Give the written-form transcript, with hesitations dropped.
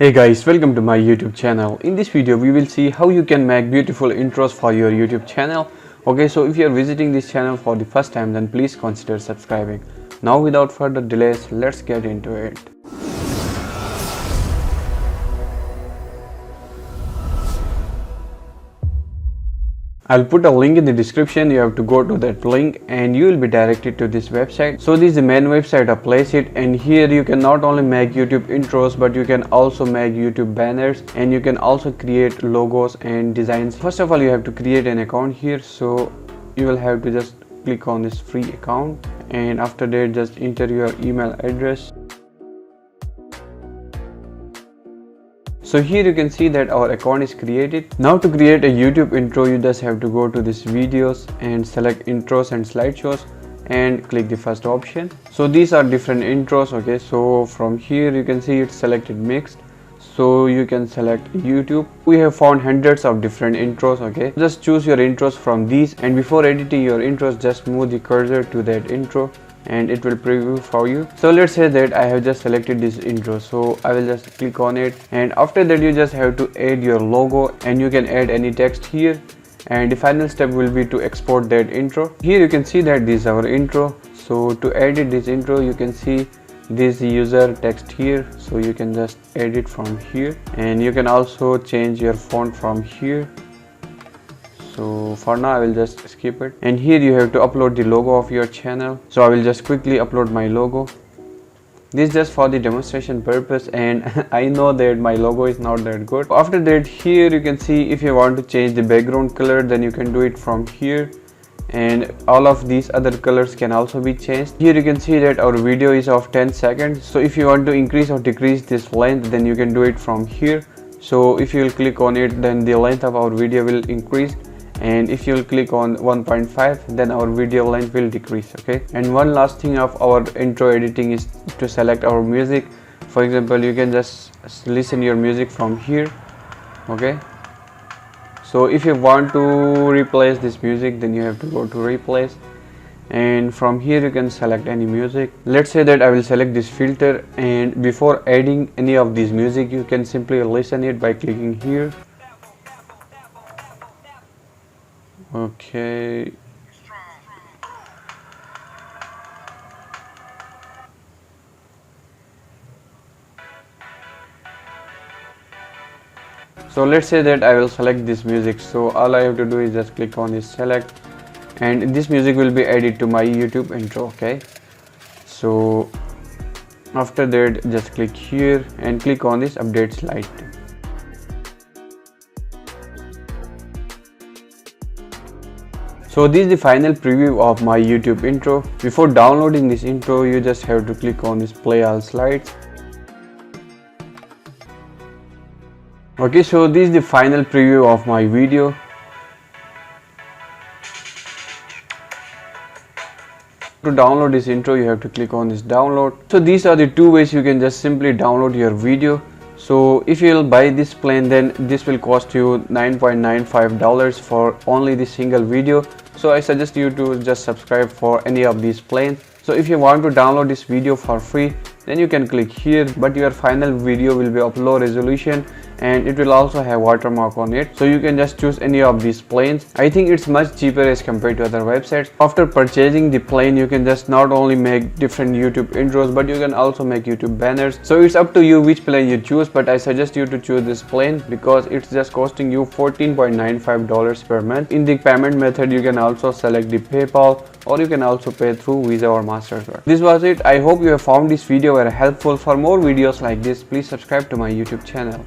Hey guys, welcome to my YouTube channel. In this video we will see how you can make beautiful intros for your YouTube channel. Okay, so if you are visiting this channel for the first time, then please consider subscribing. Now without further delays, let's get into it. I'll put a link in the description. You have to go to that link and you will be directed to this website. So this is the main website of Placeit, and here you can not only make YouTube intros, but you can also make YouTube banners, and you can also create logos and designs. First of all, you have to create an account here. So you will have to just click on this free account, and after that just enter your email address. So here you can see that our account is created. Now to create a YouTube intro, you just have to go to this videos and select intros and slideshows and click the first option. So these are different intros. Okay, so from here you can see it's selected mixed, so you can select YouTube. We have found hundreds of different intros. Okay, just choose your intros from these, and before editing your intros, just move the cursor to that intro and it will preview for you. So let's say that I have just selected this intro, so I will just click on it, and after that you just have to add your logo, and you can add any text here, and the final step will be to export that intro. Here you can see that this is our intro. So to edit this intro, you can see this user text here, so you can just edit from here, and you can also change your font from here. So for now I will just skip it, and here you have to upload the logo of your channel. So I will just quickly upload my logo. This is just for the demonstration purpose, and I know that my logo is not that good. After that, here you can see if you want to change the background color, then you can do it from here, and all of these other colors can also be changed. Here you can see that our video is of 10 seconds, so if you want to increase or decrease this length, then you can do it from here. So if you will click on it, then the length of our video will increase, and if you will click on 1.5, then our video length will decrease. Okay, and one last thing of our intro editing is to select our music. For example, you can just listen your music from here. Okay, so if you want to replace this music, then you have to go to replace, and from here you can select any music. Let's say that I will select this filter, and before adding any of this music, you can simply listen it by clicking here. Okay, so let's say that I will select this music. So all I have to do is just click on this select, and this music will be added to my YouTube intro. Okay, so after that just click here and click on this update slide. So this is the final preview of my YouTube intro. Before downloading this intro, you just have to click on this play all slides. Okay, so this is the final preview of my video. To download this intro, you have to click on this download. So these are the two ways you can just simply download your video. So if you will buy this plan, then this will cost you $9.95 for only this single video. So I suggest you to just subscribe for any of these plans. So if you want to download this video for free, then you can click here, but your final video will be of low resolution, and it will also have watermark on it. So you can just choose any of these planes. I think it's much cheaper as compared to other websites. After purchasing the plane, you can just not only make different YouTube intros, but you can also make YouTube banners. So it's up to you which plane you choose, but I suggest you to choose this plane because it's just costing you $14.95 per month. In the payment method, you can also select the PayPal, or you can also pay through Visa or MasterCard. This was it. I hope you have found this video very helpful. For more videos like this, please subscribe to my YouTube channel.